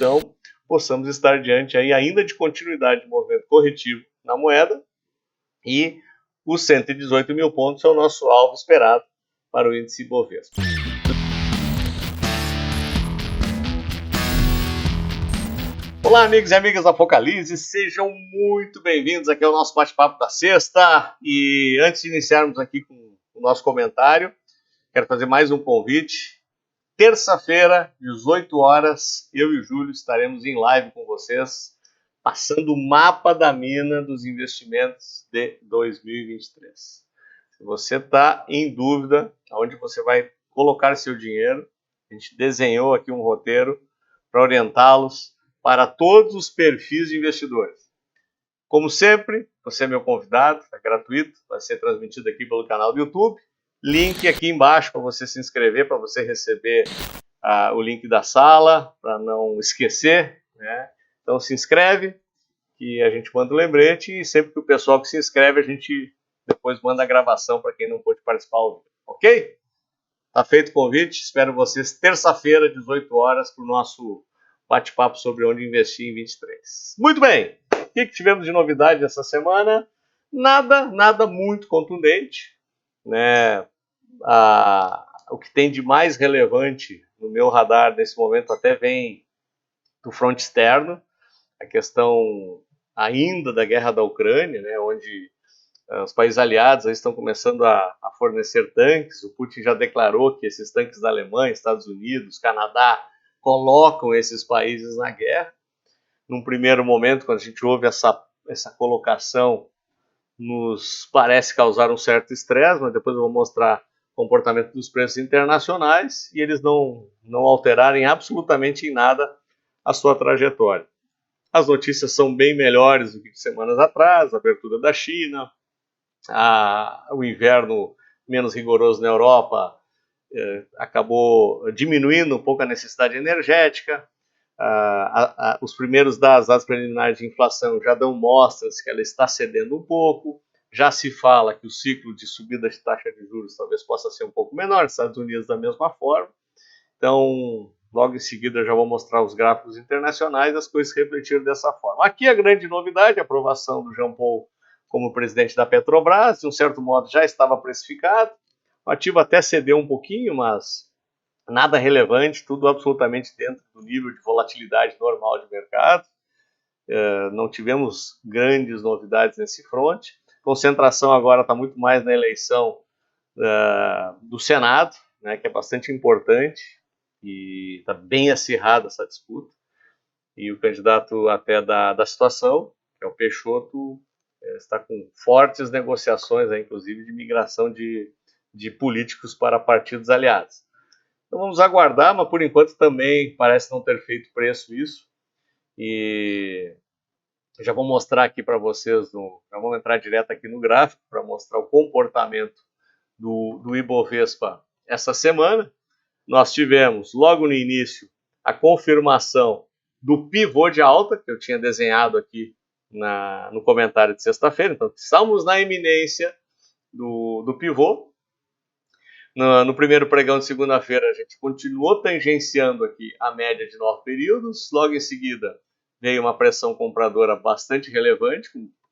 então possamos estar diante aí ainda de continuidade de movimento corretivo na moeda, e os 118 mil pontos é o nosso alvo esperado para o índice Bovespa. Olá, amigos e amigas da Focalize, sejam muito bem-vindos aqui ao nosso bate-papo da sexta. E antes de iniciarmos aqui com o nosso comentário, quero fazer mais um convite. Terça-feira, 18 horas, eu e o Júlio estaremos em live com vocês, passando o mapa da mina dos investimentos de 2023. Se você está em dúvida aonde você vai colocar seu dinheiro, a gente desenhou aqui um roteiro para orientá-los para todos os perfis de investidores. Como sempre, você é meu convidado, é gratuito, vai ser transmitido aqui pelo canal do YouTube. Link aqui embaixo para você se inscrever, para você receber o link da sala, para não esquecer, né? Então se inscreve, que a gente manda o lembrete, e sempre que o pessoal que se inscreve, a gente depois manda a gravação para quem não pôde participar ao vivo, ok? Tá feito o convite, espero vocês terça-feira, 18 horas, para o nosso bate-papo sobre onde investir em 23. Muito bem, o que tivemos de novidade essa semana? Nada muito contundente, né? O que tem de mais relevante no meu radar nesse momento até vem do fronte externo, a questão ainda da guerra da Ucrânia, né, onde os países aliados estão começando a fornecer tanques. O Putin já declarou que esses tanques da Alemanha, Estados Unidos, Canadá, colocam esses países na guerra. Num primeiro momento, quando a gente ouve essa colocação, nos parece causar um certo estresse, mas depois eu vou mostrar o comportamento dos preços internacionais e eles não alterarem absolutamente em nada a sua trajetória. As notícias são bem melhores do que semanas atrás, a abertura da China, o inverno menos rigoroso na Europa acabou diminuindo um pouco a necessidade energética, os primeiros dados preliminares de inflação já dão mostras que ela está cedendo um pouco, já se fala que o ciclo de subida de taxa de juros talvez possa ser um pouco menor, Estados Unidos da mesma forma. Então, logo em seguida eu já vou mostrar os gráficos internacionais, as coisas refletiram dessa forma. Aqui a grande novidade, a aprovação do Jean Paul como presidente da Petrobras, de um certo modo já estava precificado, o ativo até cedeu um pouquinho, mas nada relevante, tudo absolutamente dentro do nível de volatilidade normal de mercado. Não tivemos grandes novidades nesse front. A concentração agora está muito mais na eleição do Senado, né, que é bastante importante, e está bem acirrada essa disputa. E o candidato até da situação, que é o Peixoto, está com fortes negociações, inclusive de migração de políticos para partidos aliados. Então vamos aguardar, mas por enquanto também parece não ter feito preço isso. E já vou mostrar aqui para vocês, já vamos entrar direto aqui no gráfico para mostrar o comportamento do Ibovespa essa semana. Nós tivemos logo no início a confirmação do pivô de alta, que eu tinha desenhado aqui no comentário de sexta-feira. Então estamos na iminência do pivô. No primeiro pregão de segunda-feira, a gente continuou tangenciando aqui a média de 9 períodos. Logo em seguida, veio uma pressão compradora bastante relevante,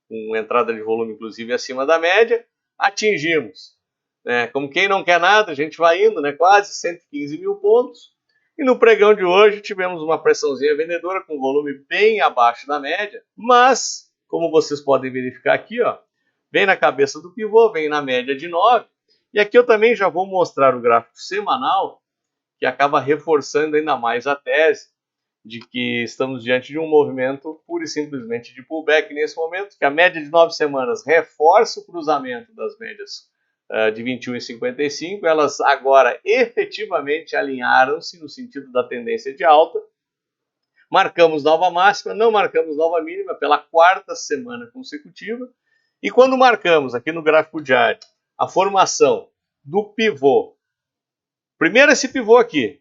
com entrada de volume, inclusive, acima da média. Atingimos. Como quem não quer nada, a gente vai indo, quase 115 mil pontos. E no pregão de hoje, tivemos uma pressãozinha vendedora com volume bem abaixo da média. Mas, como vocês podem verificar aqui, vem na cabeça do pivô, vem na média de 9. E aqui eu também já vou mostrar o gráfico semanal, que acaba reforçando ainda mais a tese de que estamos diante de um movimento pura e simplesmente de pullback nesse momento, que a média de 9 semanas reforça o cruzamento das médias de 21 e 55, elas agora efetivamente alinharam-se no sentido da tendência de alta. Marcamos nova máxima, não marcamos nova mínima pela quarta semana consecutiva. E quando marcamos aqui no gráfico diário a formação do pivô, primeiro esse pivô aqui,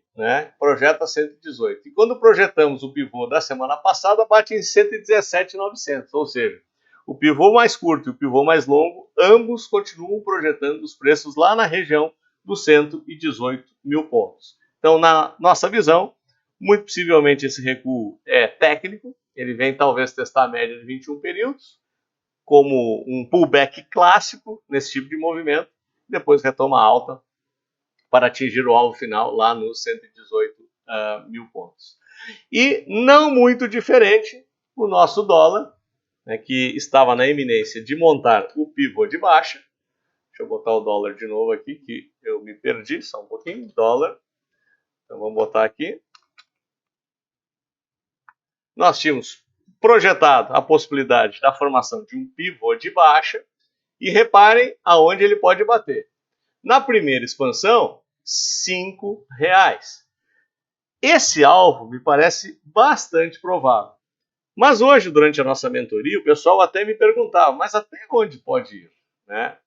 projeta 118. E quando projetamos o pivô da semana passada, bate em 117.900, ou seja, o pivô mais curto e o pivô mais longo, ambos continuam projetando os preços lá na região dos 118 mil pontos. Então, na nossa visão, Muito possivelmente esse recuo é técnico, ele vem talvez testar a média de 21 períodos, como um pullback clássico nesse tipo de movimento, depois retoma alta para atingir o alvo final lá nos 118 mil pontos. E não muito diferente o nosso dólar, né, que estava na iminência de montar o pivô de baixa. Deixa eu botar o dólar de novo aqui, que eu me perdi, só um pouquinho, dólar. Então vamos botar aqui. Nós tínhamos projetado a possibilidade da formação de um pivô de baixa e reparem aonde ele pode bater. Na primeira expansão, R$ 5. Esse alvo me parece bastante provável. Mas hoje, durante a nossa mentoria, o pessoal até me perguntava, mas até onde pode ir? Né?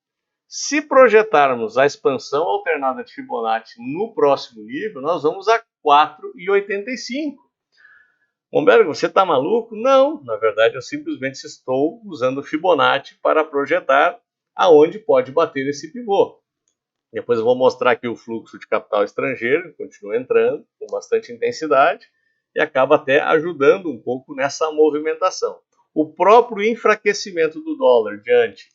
Se projetarmos a expansão alternada de Fibonacci no próximo nível, nós vamos a 4,85. Humberto, você está maluco? Não, na verdade eu simplesmente estou usando o Fibonacci para projetar aonde pode bater esse pivô. Depois eu vou mostrar aqui o fluxo de capital estrangeiro, continua entrando com bastante intensidade e acaba até ajudando um pouco nessa movimentação. O próprio enfraquecimento do dólar diante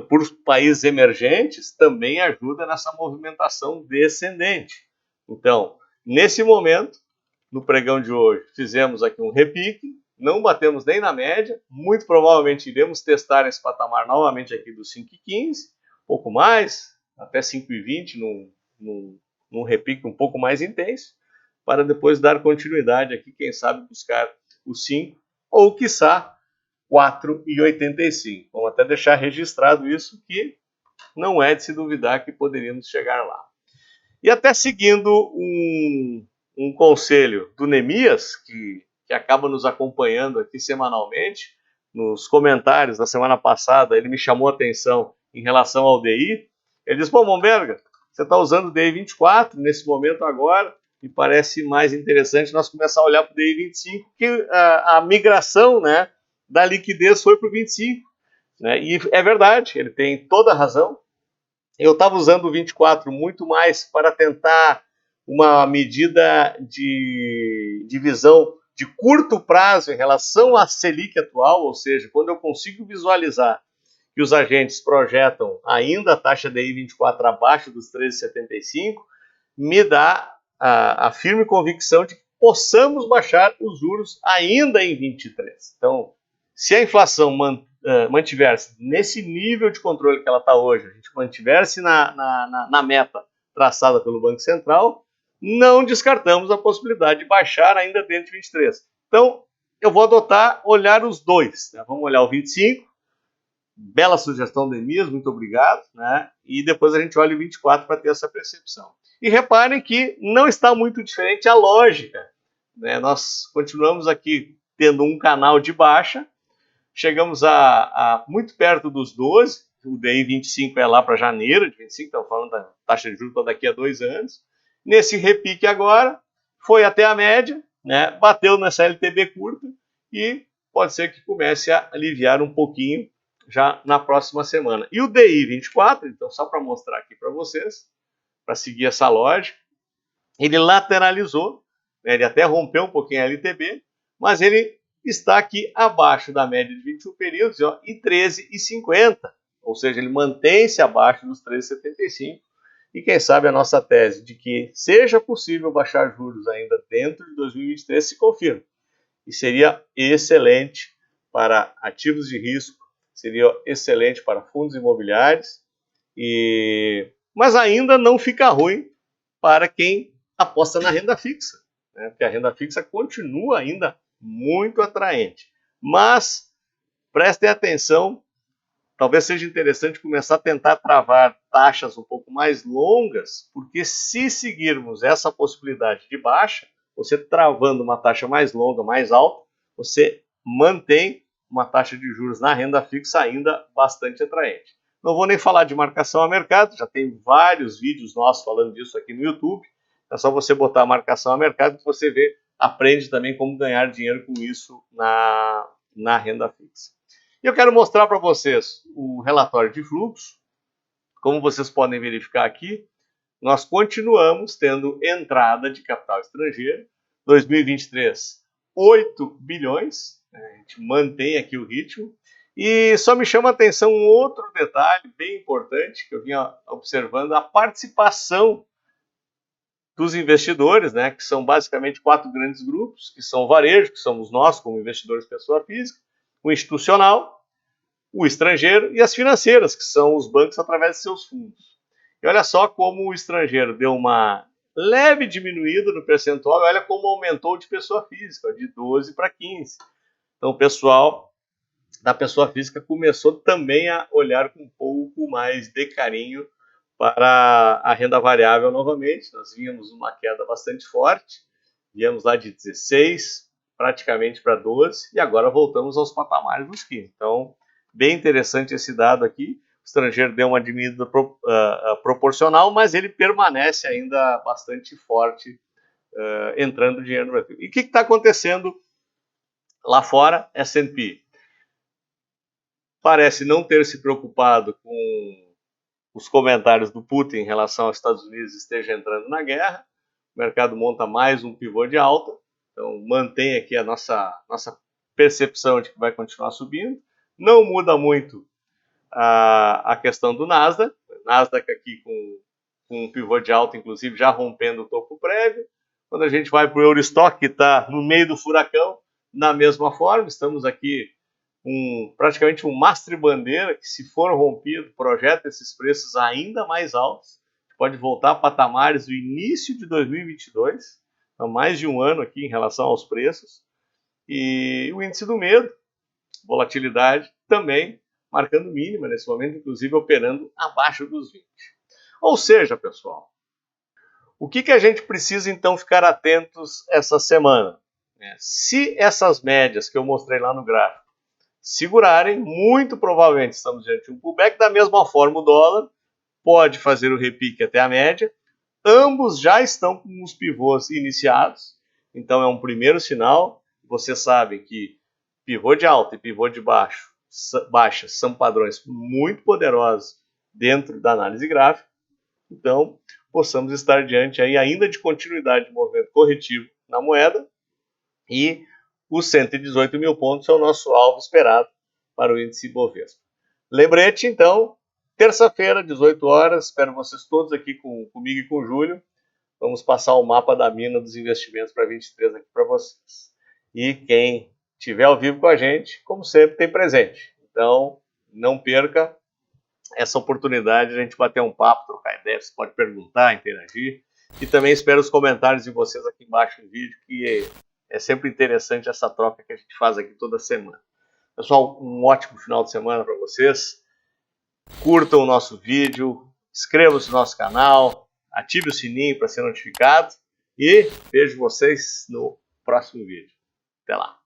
por países emergentes também ajuda nessa movimentação descendente. Então, nesse momento, no pregão de hoje, fizemos aqui um repique, não batemos nem na média, muito provavelmente iremos testar esse patamar novamente aqui dos 5,15, pouco mais, até 5,20 num repique um pouco mais intenso, para depois dar continuidade aqui, quem sabe buscar o 5 ou quiçá 4,85. Vamos até deixar registrado isso, que não é de se duvidar que poderíamos chegar lá. E até seguindo um conselho do Neemias, que acaba nos acompanhando aqui semanalmente, nos comentários da semana passada, ele me chamou a atenção em relação ao DI. Ele disse, pô, Momberga, você está usando o DI 24 nesse momento agora, me parece mais interessante nós começar a olhar para o DI 25, que a migração, né, da liquidez foi para o 25. Né? E é verdade, ele tem toda a razão. Eu estava usando o 24 muito mais para tentar uma medida de visão de curto prazo em relação à Selic atual, ou seja, quando eu consigo visualizar que os agentes projetam ainda a taxa DI 24 abaixo dos 13,75, me dá a firme convicção de que possamos baixar os juros ainda em 23. Então, se a inflação mantiver-se nesse nível de controle que ela está hoje, a gente mantiver-se na meta traçada pelo Banco Central, não descartamos a possibilidade de baixar ainda dentro de 23. Então, eu vou olhar os dois. Né? Vamos olhar o 25, bela sugestão do Neemias, muito obrigado. Né? E depois a gente olha o 24 para ter essa percepção. E reparem que não está muito diferente a lógica. Né? Nós continuamos aqui tendo um canal de baixa, chegamos a muito perto dos 12, o DI 25 é lá para janeiro de 25, estamos falando da taxa de juros para daqui a 2 anos. Nesse repique agora, foi até a média, né, bateu nessa LTB curta e pode ser que comece a aliviar um pouquinho já na próxima semana. E o DI 24, então só para mostrar aqui para vocês, para seguir essa lógica, ele lateralizou, né, ele até rompeu um pouquinho a LTB, mas ele está aqui abaixo da média de 21 períodos ó, e 13,50, ou seja, ele mantém-se abaixo dos 13,75. E quem sabe a nossa tese de que seja possível baixar juros ainda dentro de 2023 se confirma. E seria excelente para ativos de risco, seria excelente para fundos imobiliários, mas ainda não fica ruim para quem aposta na renda fixa, né? Porque a renda fixa continua ainda muito atraente. Mas prestem atenção, talvez seja interessante começar a tentar travar taxas um pouco mais longas, porque se seguirmos essa possibilidade de baixa, você travando uma taxa mais longa, mais alta, você mantém uma taxa de juros na renda fixa ainda bastante atraente. Não vou nem falar de marcação a mercado, já tem vários vídeos nossos falando disso aqui no YouTube. É só você botar marcação a mercado que você aprende também como ganhar dinheiro com isso na renda fixa. E eu quero mostrar para vocês o relatório de fluxo. Como vocês podem verificar aqui, nós continuamos tendo entrada de capital estrangeiro. 2023, 8 bilhões, a gente mantém aqui o ritmo. E só me chama a atenção um outro detalhe bem importante que eu vinha observando, a participação dos investidores, né, que são basicamente 4 grandes grupos, que são o varejo, que somos nós como investidores pessoa física, o institucional, o estrangeiro e as financeiras, que são os bancos através de seus fundos. E olha só como o estrangeiro deu uma leve diminuída no percentual, olha como aumentou de pessoa física, de 12 para 15. Então o pessoal da pessoa física começou também a olhar com um pouco mais de carinho para a renda variável novamente. Nós vínhamos uma queda bastante forte, viemos lá de 16 praticamente para 12 e agora voltamos aos patamares dos 15. Então, bem interessante esse dado aqui. O estrangeiro deu uma diminuída proporcional, mas ele permanece ainda bastante forte, entrando dinheiro no Brasil. E o que está acontecendo lá fora? S&P parece não ter se preocupado com os comentários do Putin em relação aos Estados Unidos esteja entrando na guerra. O mercado monta mais um pivô de alta, então mantém aqui a nossa percepção de que vai continuar subindo. Não muda muito a questão do Nasdaq. O Nasdaq aqui com um pivô de alta, inclusive já rompendo o topo prévio. Quando a gente vai para o Eurostock, que está no meio do furacão, na mesma forma, estamos aqui praticamente um mastro de bandeira que, se for rompido, projeta esses preços ainda mais altos. Pode voltar a patamares do início de 2022, há mais de um ano aqui em relação aos preços. E o índice do medo, volatilidade, também marcando mínima nesse momento, inclusive operando abaixo dos 20. Ou seja, pessoal, o que a gente precisa então ficar atentos essa semana? Se essas médias que eu mostrei lá no gráfico segurarem, muito provavelmente estamos diante de um pullback. Da mesma forma, o dólar pode fazer o repique até a média. Ambos já estão com os pivôs iniciados, então é um primeiro sinal. Vocês sabem que pivô de alta e pivô de baixa são padrões muito poderosos dentro da análise gráfica. Então, possamos estar diante aí ainda de continuidade de movimento corretivo na moeda, e os 118 mil pontos é o nosso alvo esperado para o índice Bovespa. Lembrete, então, terça-feira, 18 horas, espero vocês todos aqui comigo e com o Júlio. Vamos passar o mapa da mina dos investimentos para 23 aqui para vocês. E quem estiver ao vivo com a gente, como sempre, tem presente. Então, não perca essa oportunidade de a gente bater um papo, trocar ideia. Você pode perguntar, interagir. E também espero os comentários de vocês aqui embaixo no vídeo, que é sempre interessante essa troca que a gente faz aqui toda semana. Pessoal, um ótimo final de semana para vocês. Curtam o nosso vídeo, inscrevam-se no nosso canal, ative o sininho para ser notificado e vejo vocês no próximo vídeo. Até lá!